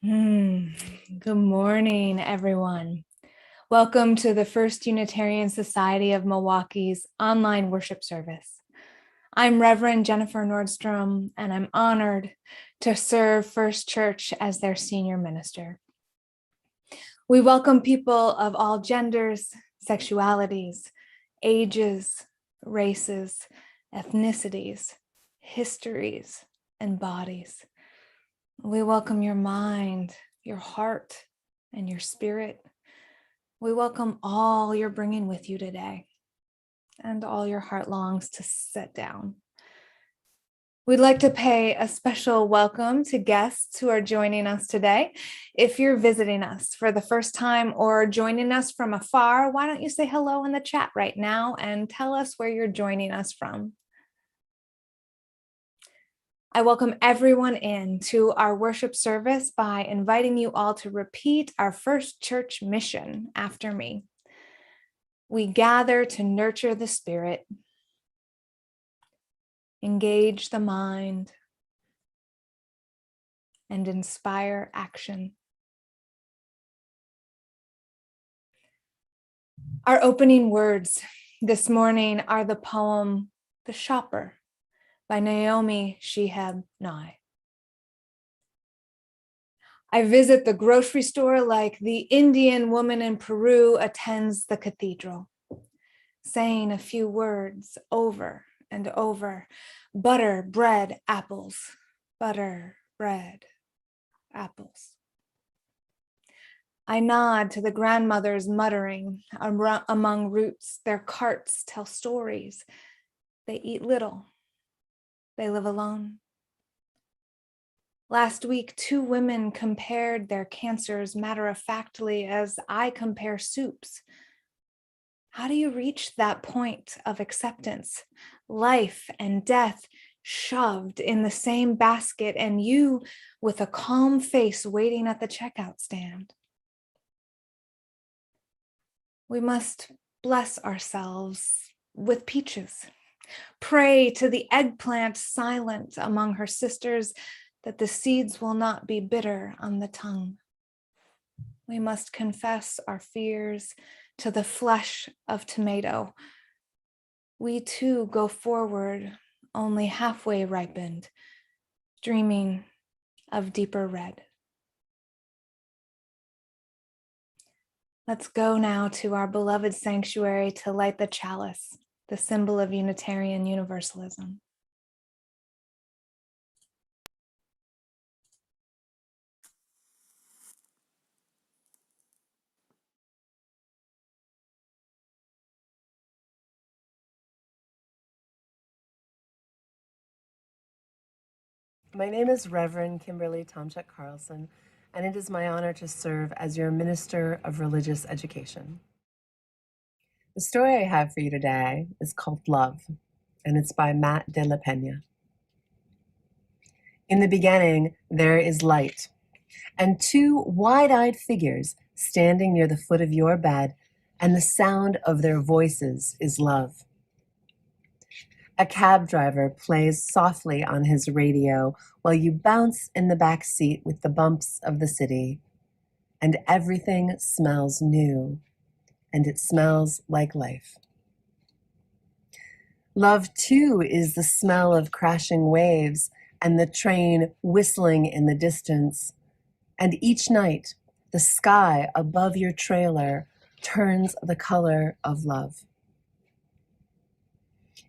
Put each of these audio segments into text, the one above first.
Good morning, everyone. Welcome to the First Unitarian Society of Milwaukee's online worship service. I'm Reverend Jennifer Nordstrom, and I'm honored to serve First Church as their senior minister. We welcome people of all genders, sexualities, ages, races, ethnicities, histories, and bodies. We welcome your mind, your heart, and your spirit. We welcome all you're bringing with you today and all your heart longs to set down. We'd like to pay a special welcome to guests who are joining us today. If you're visiting us for the first time or joining us from afar, why don't you say hello in the chat right now and tell us where you're joining us from? I welcome everyone in to our worship service by inviting you all to repeat our First Church mission after me. We gather to nurture the spirit, engage the mind, and inspire action. Our opening words this morning are the poem, The Shopper, by Naomi Shihab Nye. I visit the grocery store like the Indian woman in Peru attends the cathedral, saying a few words over and over. Butter, bread, apples. Butter, bread, apples. I nod to the grandmothers muttering among roots. Their carts tell stories. They eat little. They live alone. Last week, 2 women compared their cancers matter-of-factly as I compare soups. How do you reach that point of acceptance? Life and death shoved in the same basket, and you with a calm face waiting at the checkout stand. We must bless ourselves with peaches. Pray to the eggplant silent among her sisters that the seeds will not be bitter on the tongue. We must confess our fears to the flesh of tomato. We too go forward, only halfway ripened, dreaming of deeper red. Let's go now to our beloved sanctuary to light the chalice, the symbol of Unitarian Universalism. My name is Reverend Kimberly Tomchuk Carlson, and it is my honor to serve as your Minister of Religious Education. The story I have for you today is called Love, and it's by Matt de la Pena. In the beginning, there is light, and 2 wide-eyed figures standing near the foot of your bed, and the sound of their voices is love. A cab driver plays softly on his radio while you bounce in the back seat with the bumps of the city, and everything smells new, and it smells like life. Love, too, is the smell of crashing waves and the train whistling in the distance, and each night the sky above your trailer turns the color of love.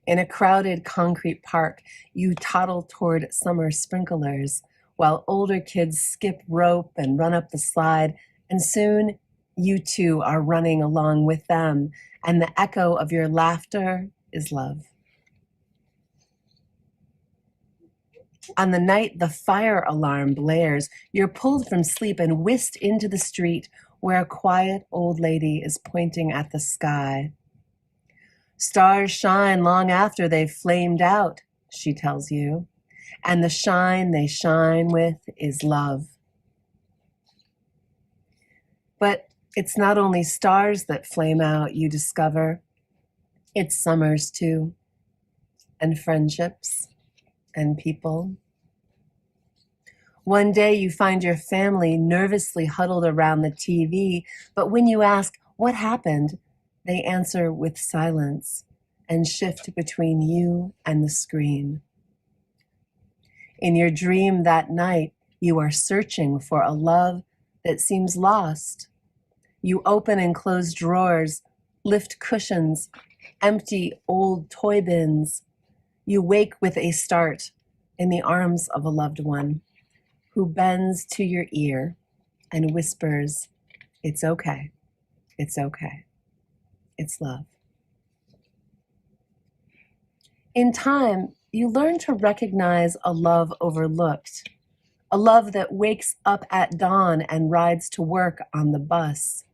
In a crowded concrete park, you toddle toward summer sprinklers, while older kids skip rope and run up the slide, and soon you too are running along with them, and the echo of your laughter is love. On the night the fire alarm blares, you're pulled from sleep and whisked into the street where a quiet old lady is pointing at the sky. Stars shine long after they've flamed out, she tells you, and the shine they shine with is love. But it's not only stars that flame out, you discover. It's summers too, and friendships, and people. One day you find your family nervously huddled around the TV, but when you ask what happened, they answer with silence and shift between you and the screen. In your dream that night, you are searching for a love that seems lost. You open and close drawers, lift cushions, empty old toy bins. You wake with a start in the arms of a loved one who bends to your ear and whispers, "It's okay, it's okay, it's love." In time, you learn to recognize a love overlooked, a love that wakes up at dawn and rides to work on the bus,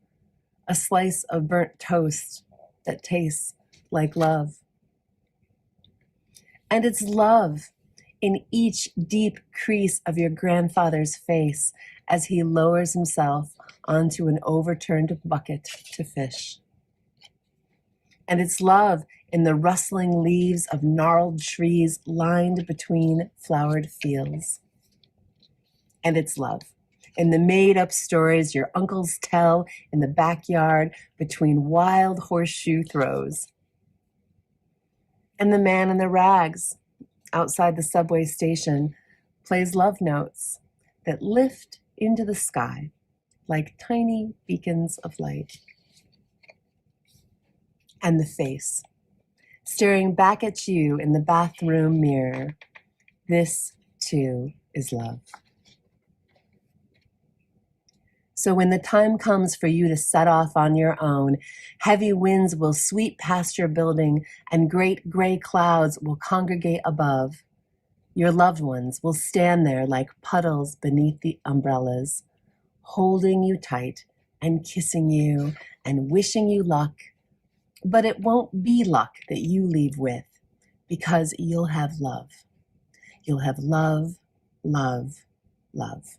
a slice of burnt toast that tastes like love. And it's love in each deep crease of your grandfather's face as he lowers himself onto an overturned bucket to fish. And it's love in the rustling leaves of gnarled trees lined between flowered fields. And it's love in the made-up stories your uncles tell in the backyard between wild horseshoe throws. And the man in the rags outside the subway station plays love notes that lift into the sky like tiny beacons of light. And the face, staring back at you in the bathroom mirror. This, too, is love. So when the time comes for you to set off on your own, heavy winds will sweep past your building and great gray clouds will congregate above. Your loved ones will stand there like puddles beneath the umbrellas, holding you tight and kissing you and wishing you luck. But it won't be luck that you leave with, because you'll have love. You'll have love, love, love.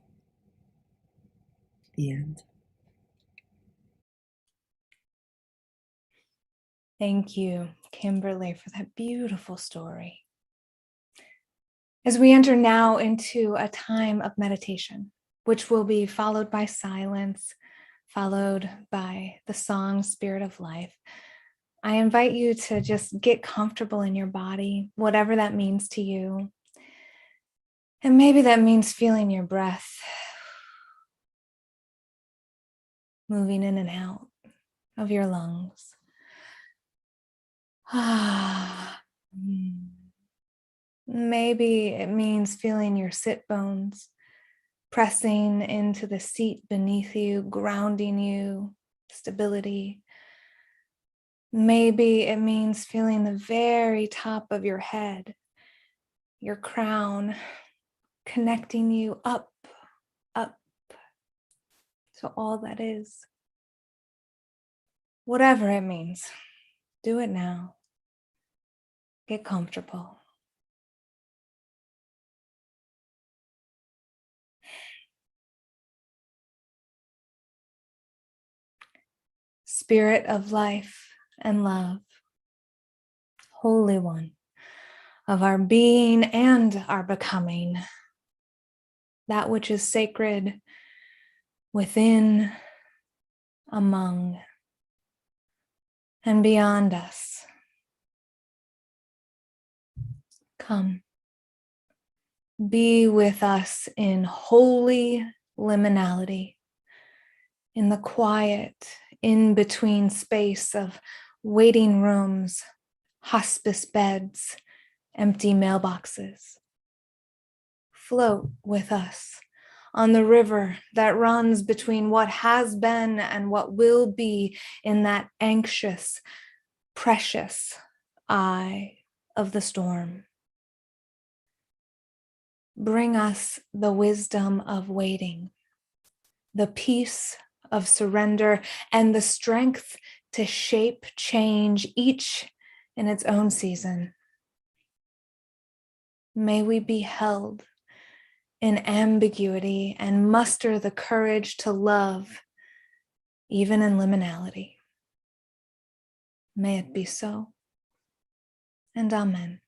The end. Thank you, Kimberly, for that beautiful story. As we enter now into a time of meditation, which will be followed by silence, followed by the song Spirit of Life, I invite you to just get comfortable in your body, whatever that means to you. And maybe that means feeling your breath moving in and out of your lungs. Maybe it means feeling your sit bones pressing into the seat beneath you, grounding you, stability. Maybe it means feeling the very top of your head, your crown, connecting you up to all that is. Whatever it means, do it now. Get comfortable. Spirit of life and love, Holy One of our being and our becoming, that which is sacred within, among, and beyond us. Come, be with us in holy liminality, in the quiet, in between space of waiting rooms, hospice beds, empty mailboxes. Float with us on the river that runs between what has been and what will be in that anxious, precious eye of the storm. Bring us the wisdom of waiting, the peace of surrender, and the strength to shape change, each in its own season. May we be held in ambiguity and muster the courage to love, even in liminality. May it be so, and amen.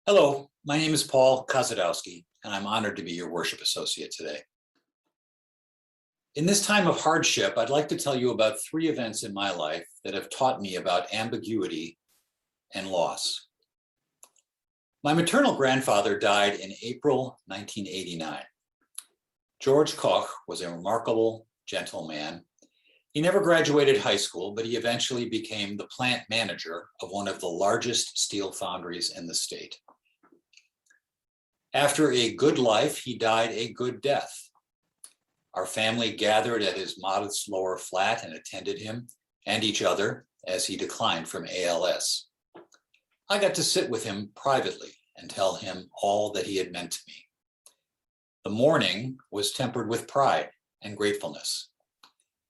Hello, my name is Paul Kozadowski, and I'm honored to be your worship associate today. In this time of hardship, I'd like to tell you about 3 events in my life that have taught me about ambiguity and loss. My maternal grandfather died in April 1989. George Koch was a remarkable, gentle man. He never graduated high school, but he eventually became the plant manager of one of the largest steel foundries in the state. After a good life, he died a good death. Our family gathered at his modest lower flat and attended him and each other as he declined from ALS. I got to sit with him privately and tell him all that he had meant to me. The mourning was tempered with pride and gratefulness.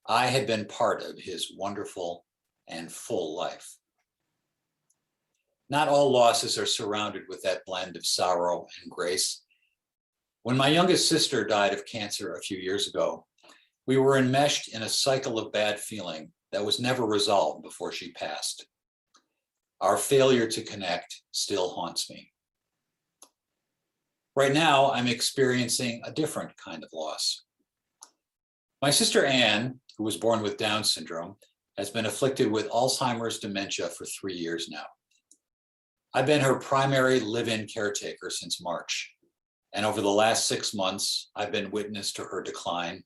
I had been part of his wonderful and full life. Not all losses are surrounded with that blend of sorrow and grace. When my youngest sister died of cancer a few years ago, we were enmeshed in a cycle of bad feeling that was never resolved before she passed. Our failure to connect still haunts me. Right now, I'm experiencing a different kind of loss. My sister Anne, who was born with Down syndrome, has been afflicted with Alzheimer's dementia for 3 years now. I've been her primary live-in caretaker since March, and over the last 6 months, I've been witness to her decline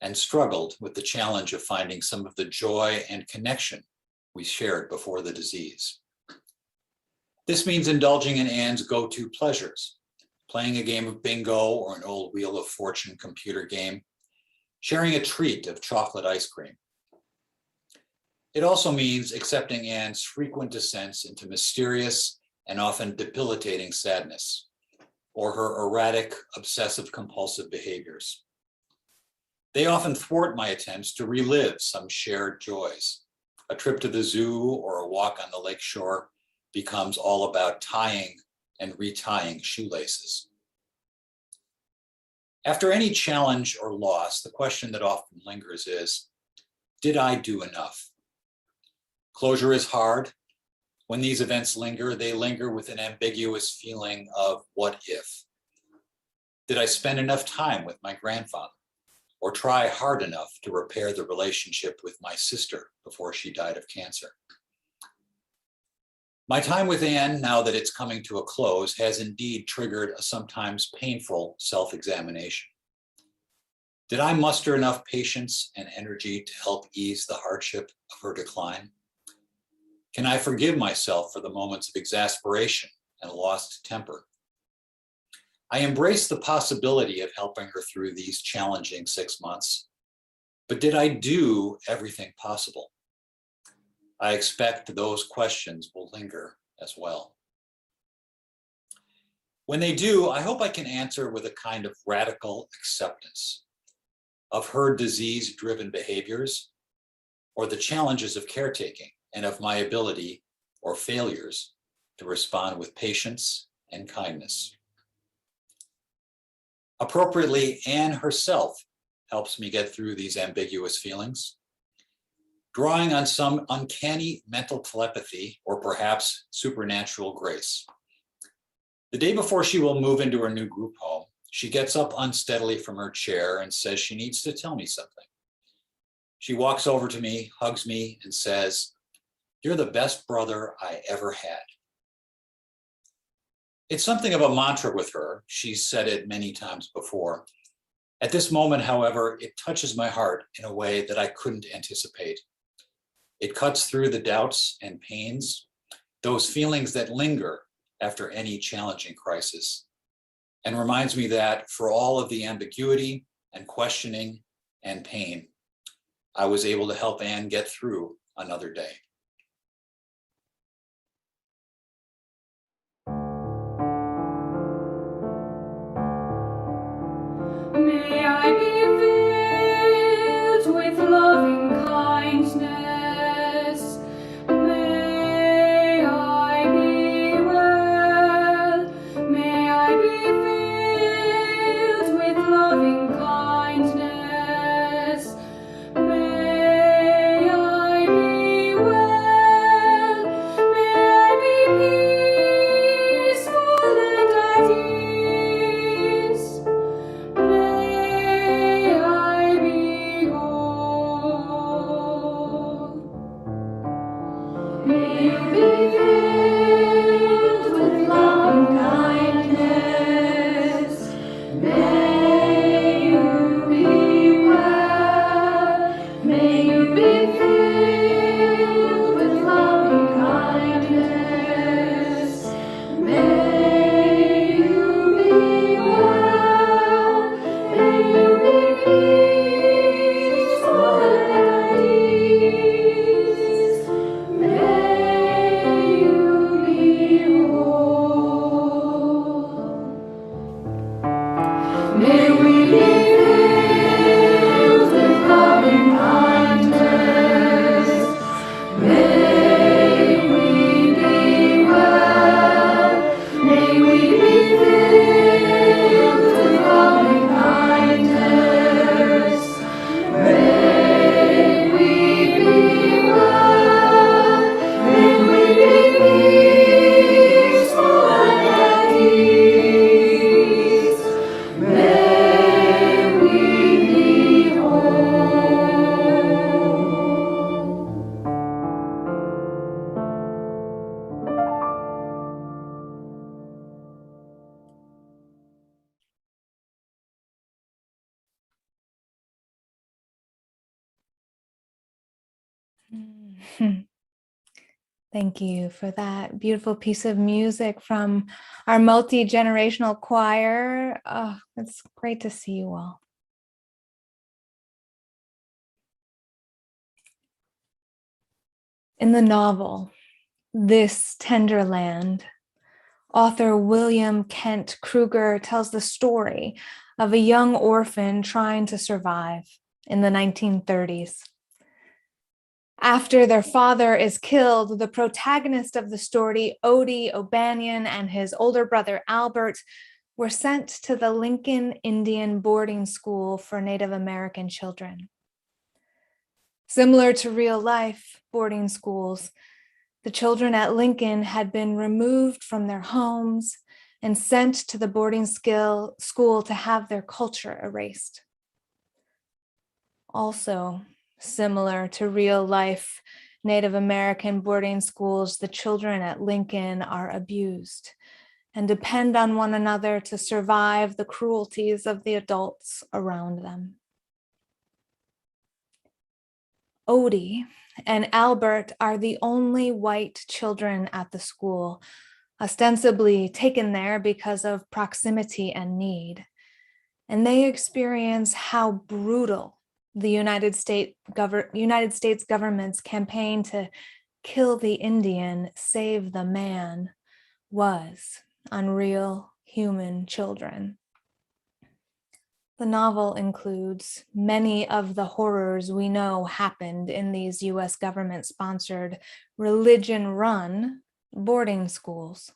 and struggled with the challenge of finding some of the joy and connection we shared before the disease. This means indulging in Anne's go-to pleasures, playing a game of bingo or an old Wheel of Fortune computer game, sharing a treat of chocolate ice cream. It also means accepting Anne's frequent descents into mysterious and often debilitating sadness, or her erratic, obsessive-compulsive behaviors. They often thwart my attempts to relive some shared joys. A trip to the zoo or a walk on the lake shore becomes all about tying and retying shoelaces. After any challenge or loss, the question that often lingers is, did I do enough? Closure is hard. When these events linger, they linger with an ambiguous feeling of what if? Did I spend enough time with my grandfather or try hard enough to repair the relationship with my sister before she died of cancer? My time with Anne, now that it's coming to a close, has indeed triggered a sometimes painful self-examination. Did I muster enough patience and energy to help ease the hardship of her decline? Can I forgive myself for the moments of exasperation and lost temper? I embrace the possibility of helping her through these challenging 6 months, but did I do everything possible? I expect those questions will linger as well. When they do, I hope I can answer with a kind of radical acceptance of her disease-driven behaviors or the challenges of caretaking and of my ability or failures to respond with patience and kindness. Appropriately, Anne herself helps me get through these ambiguous feelings, drawing on some uncanny mental telepathy or perhaps supernatural grace. The day before she will move into her new group home, she gets up unsteadily from her chair and says she needs to tell me something. She walks over to me, hugs me, and says, "You're the best brother I ever had." It's something of a mantra with her. She's said it many times before. At this moment, however, it touches my heart in a way that I couldn't anticipate. It cuts through the doubts and pains, those feelings that linger after any challenging crisis, and reminds me that for all of the ambiguity and questioning and pain, I was able to help Anne get through another day. May I be filled with loving kindness. May I be well. May I be filled with loving kindness. May I be well. Thank you for that beautiful piece of music from our multi-generational choir. Oh, it's great to see you all. In the novel, This Tender Land, author William Kent Kruger tells the story of a young orphan trying to survive in the 1930s. After their father is killed, the protagonist of the story, Odie O'Banion, and his older brother Albert were sent to the Lincoln Indian boarding school for Native American children. Similar to real-life boarding schools, the children at Lincoln had been removed from their homes and sent to the boarding school to have their culture erased. Also, similar to real-life Native American boarding schools, the children at Lincoln are abused and depend on one another to survive the cruelties of the adults around them. Odie and Albert are the only white children at the school, ostensibly taken there because of proximity and need. And they experience how brutal the United States government's campaign to kill the Indian, save the man was on real human children. The novel includes many of the horrors we know happened in these US government-sponsored, religion-run boarding schools.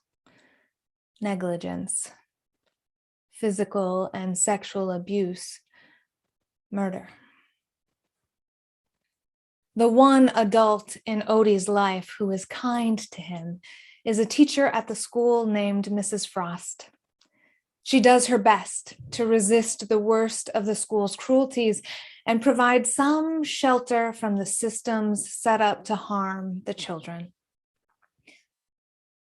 Negligence, physical and sexual abuse, murder. The one adult in Odie's life who is kind to him is a teacher at the school named Mrs. Frost. She does her best to resist the worst of the school's cruelties and provide some shelter from the systems set up to harm the children.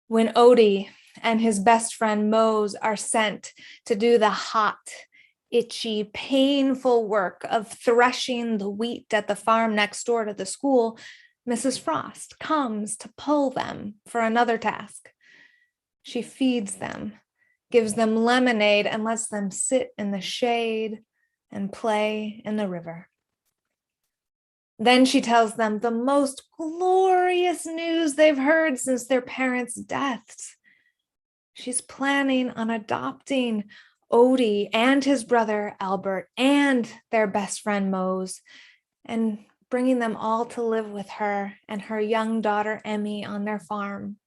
When Odie and his best friend Mose are sent to do the hot, itchy, painful work of threshing the wheat at the farm next door to the school, Mrs. Frost comes to pull them for another task. She feeds them, gives them lemonade, and lets them sit in the shade and play in the river. Then she tells them the most glorious news they've heard since their parents' deaths. She's planning on adopting Odie and his brother Albert and their best friend Mose and bringing them all to live with her and her young daughter Emmy on their farm.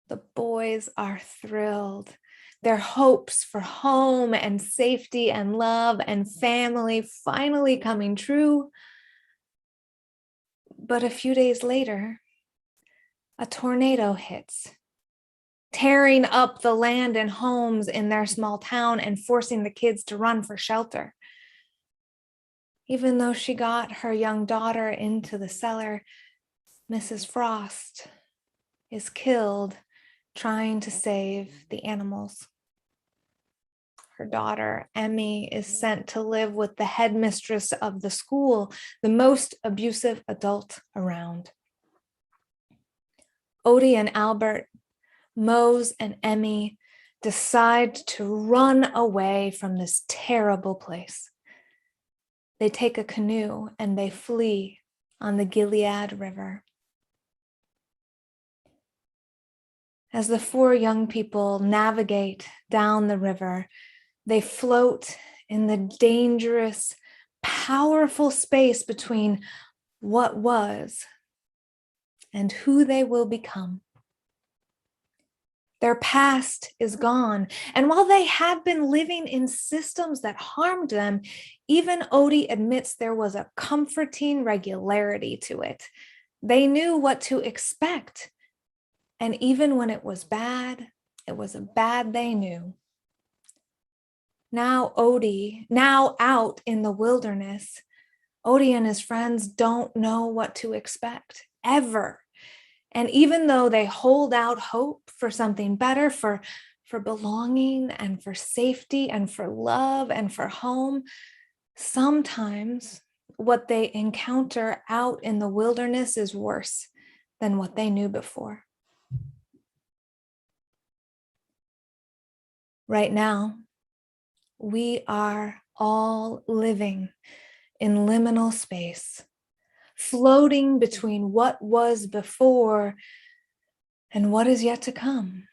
The boys are thrilled. Their hopes for home and safety and love and family finally coming true. But a few days later, a tornado hits, tearing up the land and homes in their small town and forcing the kids to run for shelter. Even though she got her young daughter into the cellar, Mrs. Frost is killed trying to save the animals. Her daughter, Emmy, is sent to live with the headmistress of the school, the most abusive adult around. Odie and Albert, Mose and Emmy decide to run away from this terrible place. They take a canoe and they flee on the Gilead River. As the four young people navigate down the river, they float in the dangerous, powerful space between what was and who they will become. Their past is gone, and while they had been living in systems that harmed them, even Odie admits there was a comforting regularity to it. They knew what to expect, and even when it was a bad they knew. Now out in the wilderness, Odie and his friends don't know what to expect, ever. And even though they hold out hope for something better, for belonging and for safety and for love and for home, sometimes what they encounter out in the wilderness is worse than what they knew before. Right now, we are all living in liminal space, floating between what was before and what is yet to come.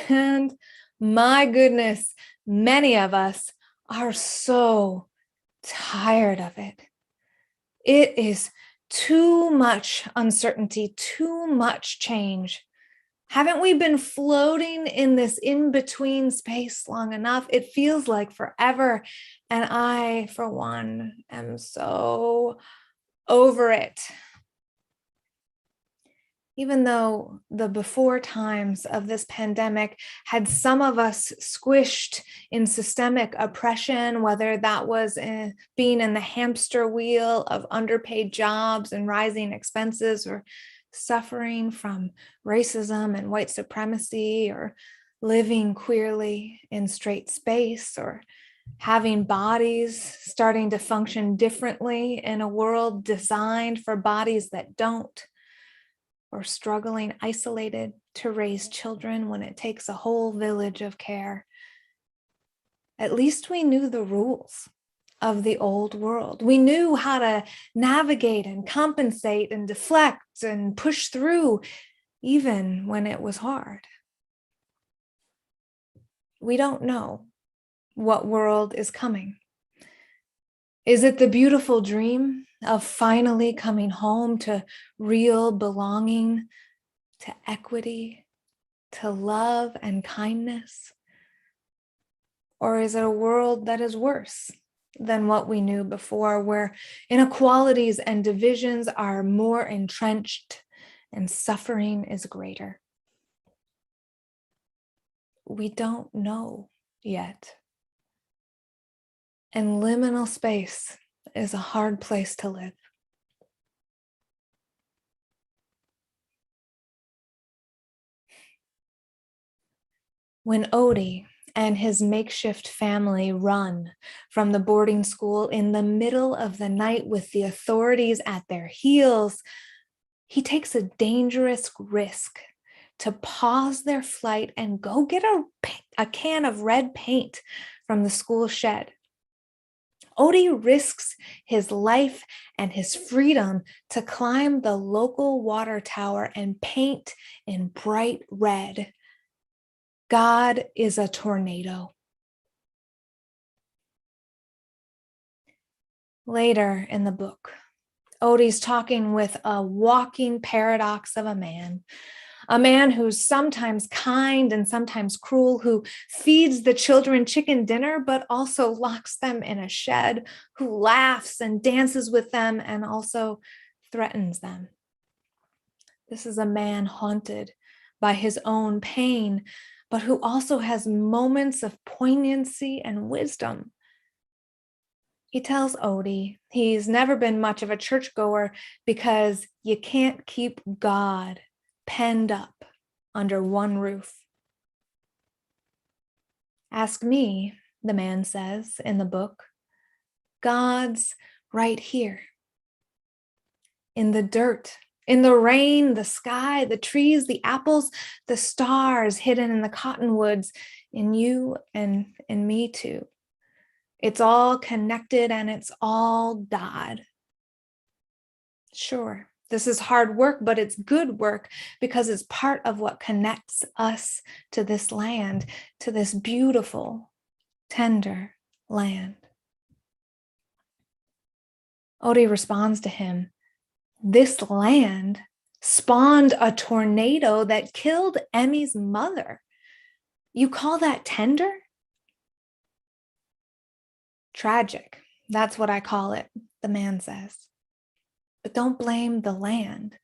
And my goodness, many of us are so tired of it. It is too much uncertainty, too much change. Haven't we been floating in this in-between space long enough? It feels like forever. And I, for one, am so over it. Even though the before times of this pandemic had some of us squished in systemic oppression, whether that was being in the hamster wheel of underpaid jobs and rising expenses, or suffering from racism and white supremacy, or living queerly in straight space, or having bodies starting to function differently in a world designed for bodies that don't, or struggling isolated to raise children when it takes a whole village of care. At least we knew the rules of the old world. We knew how to navigate and compensate and deflect and push through, even when it was hard. We don't know what world is coming. Is it the beautiful dream of finally coming home to real belonging, to equity, to love and kindness? Or is it a world that is worse than what we knew before, where inequalities and divisions are more entrenched and suffering is greater? We don't know yet. And liminal space is a hard place to live. When Odie and his makeshift family run from the boarding school in the middle of the night with the authorities at their heels, he takes a dangerous risk to pause their flight and go get a can of red paint from the school shed. Odie risks his life and his freedom to climb the local water tower and paint in bright red, "God is a tornado." Later in the book, Odie's talking with a walking paradox of a man who's sometimes kind and sometimes cruel, who feeds the children chicken dinner, but also locks them in a shed, who laughs and dances with them and also threatens them. This is a man haunted by his own pain, but who also has moments of poignancy and wisdom. He tells Odie he's never been much of a churchgoer because you can't keep God penned up under one roof. "Ask me," the man says in the book, "God's right here. In the dirt, in the rain, the sky, the trees, the apples, the stars hidden in the cottonwoods, in you and in me too. It's all connected and it's all God." Sure, this is hard work, but it's good work because it's part of what connects us to this land, to this beautiful, tender land. Odie responds to him, "This land spawned a tornado that killed Emmy's mother. You call that tender?" "Tragic, that's what I call it," the man says. "But don't blame the land.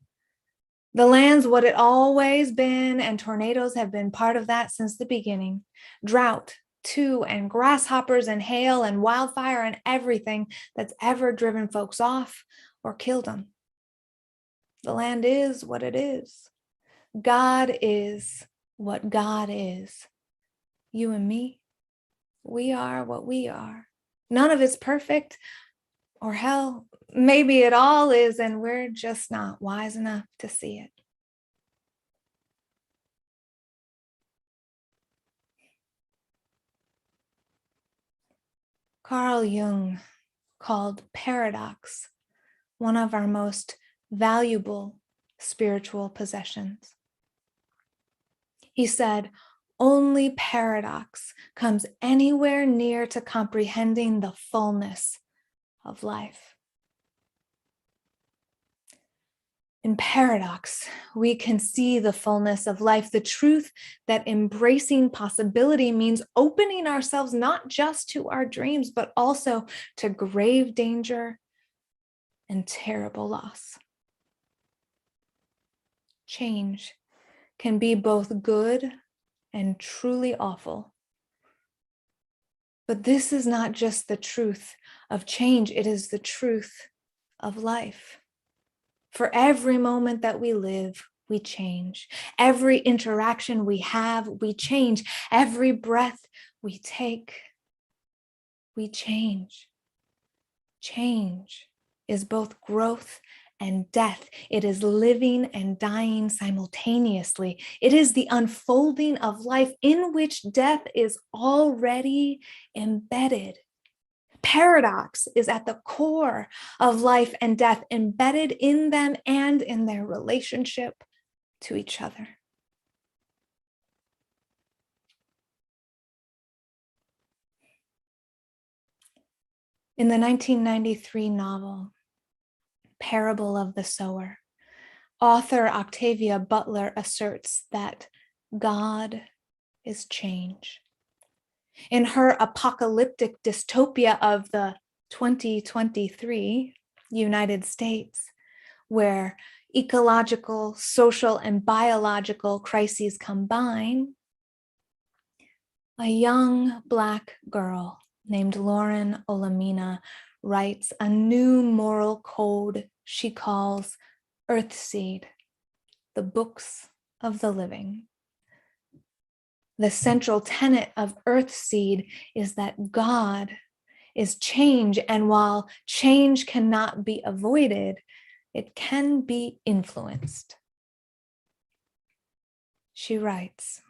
The land's what it always been, and tornadoes have been part of that since the beginning. Drought, too, and grasshoppers and hail and wildfire and everything that's ever driven folks off or killed them. The land is what it is. God is what God is. You and me, we are what we are. None of it's perfect, Or hell, maybe it all is, and we're just not wise enough to see it. Carl Jung called paradox one of our most valuable spiritual possessions. He said, only paradox comes anywhere near to comprehending the fullness of life. In paradox, we can see the fullness of life, the truth that embracing possibility means opening ourselves not just to our dreams, but also to grave danger and terrible loss. Change can be both good and truly awful. But this is not just the truth of change, it is the truth of life. For every moment that we live, we change. Every interaction we have, we change. Every breath we take, we change. Change is both growth and death. It is living and dying simultaneously. It is the unfolding of life in which death is already embedded. Paradox is at the core of life and death, embedded in them and in their relationship to each other. In the 1993 novel, Parable of the Sower, author Octavia Butler asserts that God is change. In her apocalyptic dystopia of the 2023 United States, where ecological, social, and biological crises combine, a young Black girl named Lauren Olamina writes a new moral code she calls Earthseed, the books of the living. The central tenet of Earthseed is that God is change, and while change cannot be avoided, it can be influenced. She writes,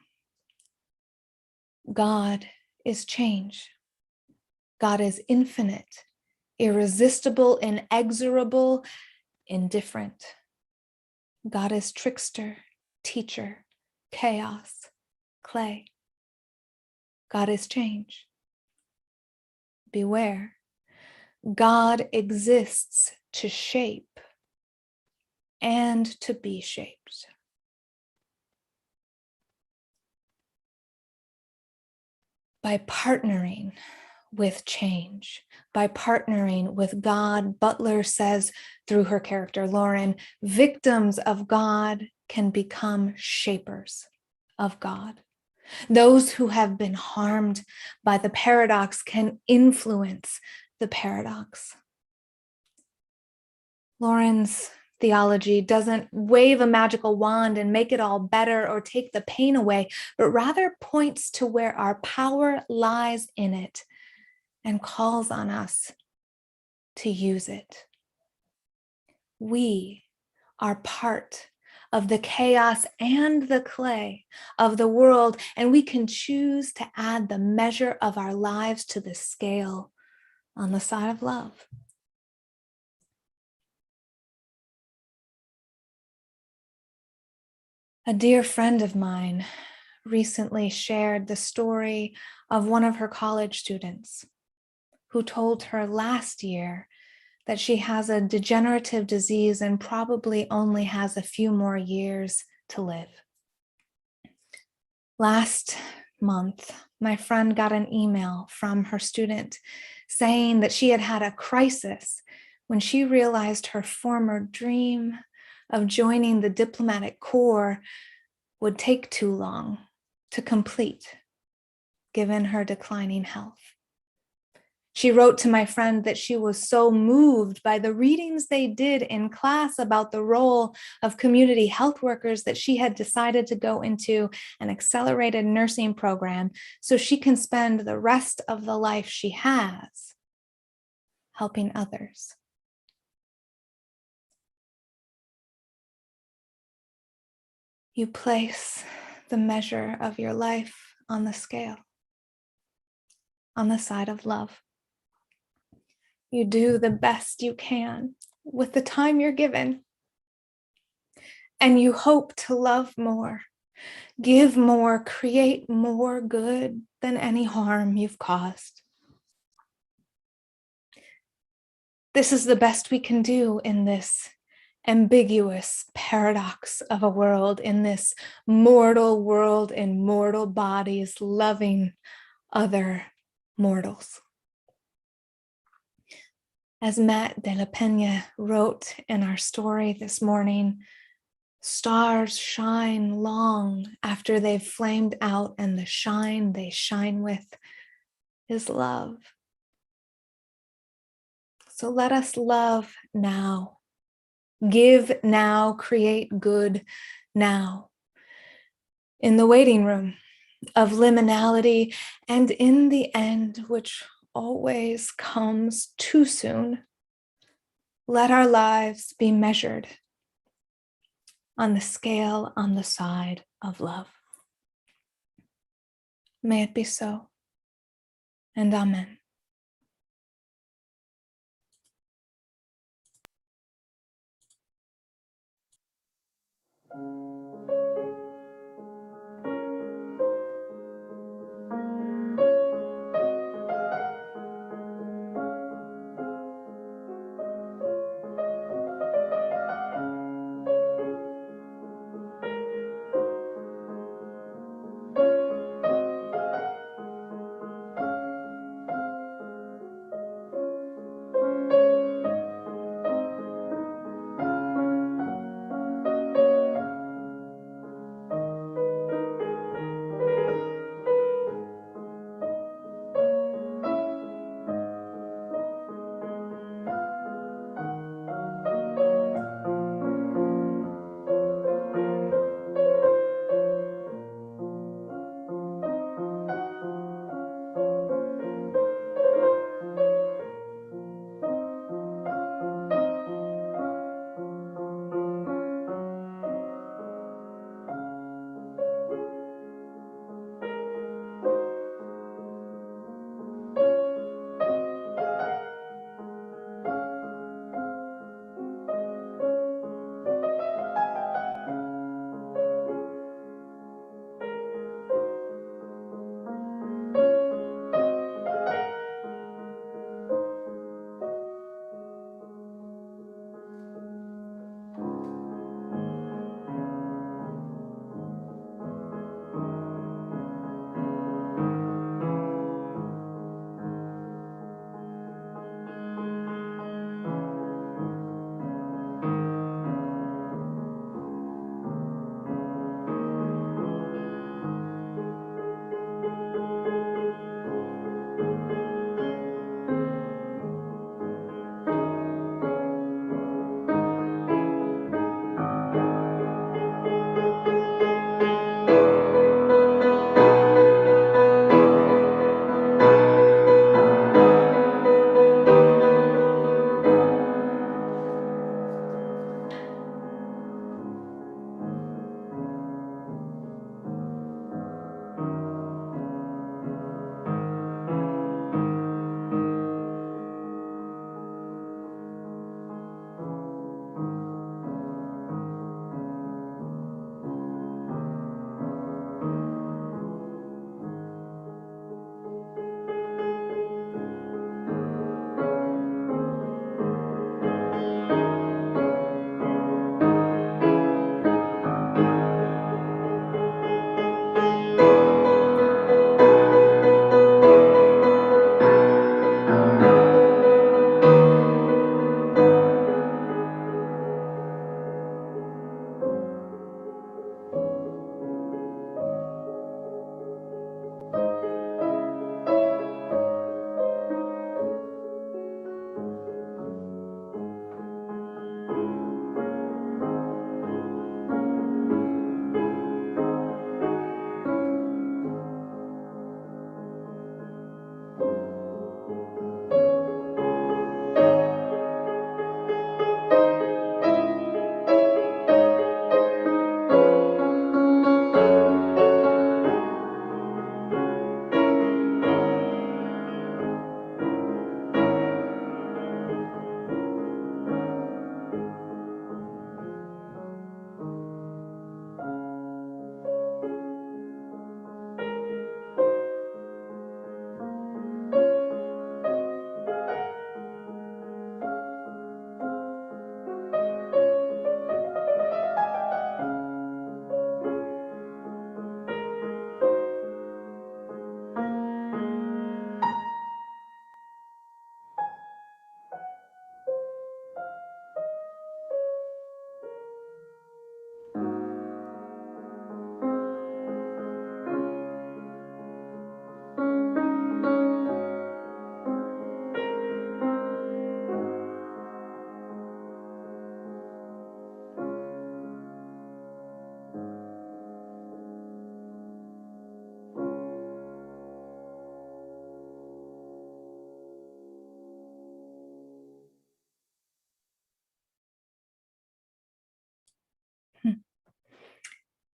God is change. God is infinite, irresistible, inexorable, indifferent. God is trickster, teacher, chaos, clay. God is change. Beware, God exists to shape and to be shaped. By partnering with change, by partnering with God, Butler says through her character, Lauren, victims of God can become shapers of God. Those who have been harmed by the paradox can influence the paradox. Lauren's theology doesn't wave a magical wand and make it all better or take the pain away, but rather points to where our power lies in it and calls on us to use it. We are part of the chaos and the clay of the world, and we can choose to add the measure of our lives to the scale on the side of love. A dear friend of mine recently shared the story of one of her college students who told her last year that she has a degenerative disease and probably only has a few more years to live. Last month, my friend got an email from her student saying that she had had a crisis when she realized her former dream of joining the diplomatic corps would take too long to complete, given her declining health. She wrote to my friend that she was so moved by the readings they did in class about the role of community health workers that she had decided to go into an accelerated nursing program so she can spend the rest of the life she has helping others. You place the measure of your life on the scale, on the side of love. You do the best you can with the time you're given, and you hope to love more, give more, create more good than any harm you've caused. This is the best we can do in this ambiguous paradox of a world, in this mortal world in mortal bodies, loving other mortals. As Matt de la Peña wrote in our story this morning, stars shine long after they've flamed out, and the shine they shine with is love. So let us love now, give now, create good now. In the waiting room of liminality, and in the end, which always comes too soon, let our lives be measured on the scale, on the side of love. May it be so, and amen.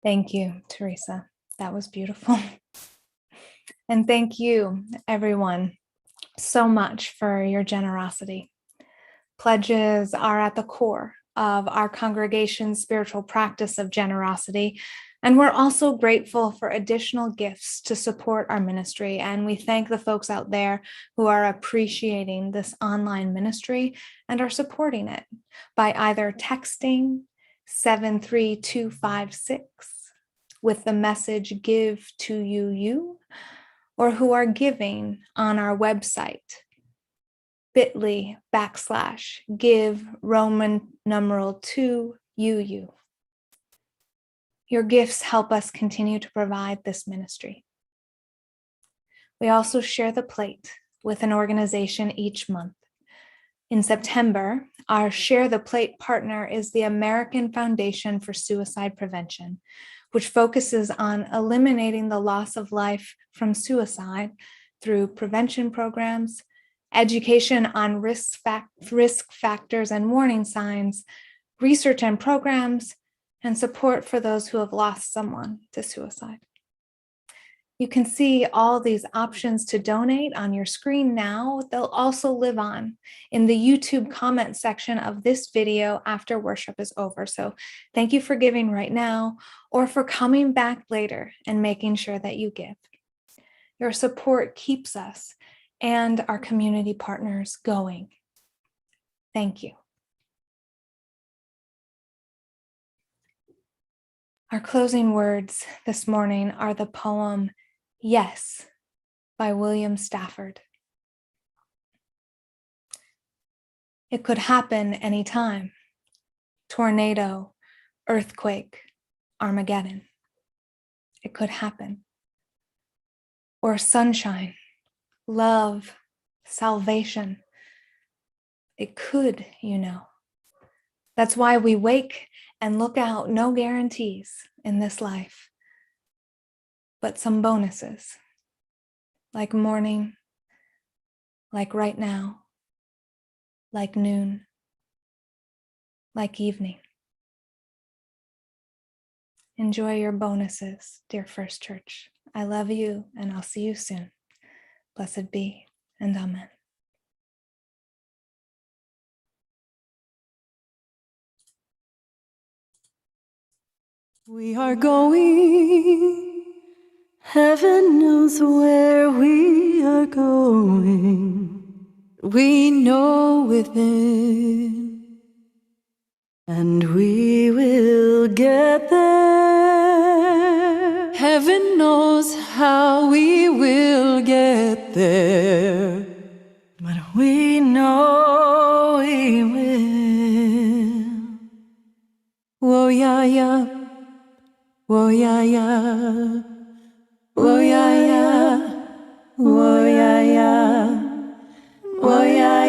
Thank you, Teresa. That was beautiful. And thank you, everyone, so much for your generosity. Pledges are at the core of our congregation's spiritual practice of generosity. And we're also grateful for additional gifts to support our ministry. And we thank the folks out there who are appreciating this online ministry and are supporting it by either texting 73256 with the message "Give to you," or who are giving on our website, bit.ly/give Roman numeral 2 UU. Your gifts help us continue to provide this ministry. We also share the plate with an organization each month. In September, our Share the Plate partner is the American Foundation for Suicide Prevention, which focuses on eliminating the loss of life from suicide through prevention programs, education on risk factors and warning signs, research and programs, and support for those who have lost someone to suicide. You can see all these options to donate on your screen now. They'll also live on in the YouTube comment section of this video after worship is over. So thank you for giving right now or for coming back later and making sure that you give. Your support keeps us and our community partners going. Thank you. Our closing words this morning are the poem "Yes" by William Stafford. It could happen anytime. Tornado, earthquake, Armageddon. It could happen. Or sunshine, love, salvation. It could, you know. That's why we wake and look out, no guarantees in this life, but some bonuses, like morning, like right now, like noon, like evening. Enjoy your bonuses, dear First Church. I love you, and I'll see you soon. Blessed be, and amen. We are going, heaven knows where we are going. We know within, and we will get there. Heaven knows how we will get there, but we know we will. Whoa, yeah, yeah. Whoa, yeah, yeah. Whoa, yeah, yeah. Whoa, yeah, yeah. Whoa, yeah,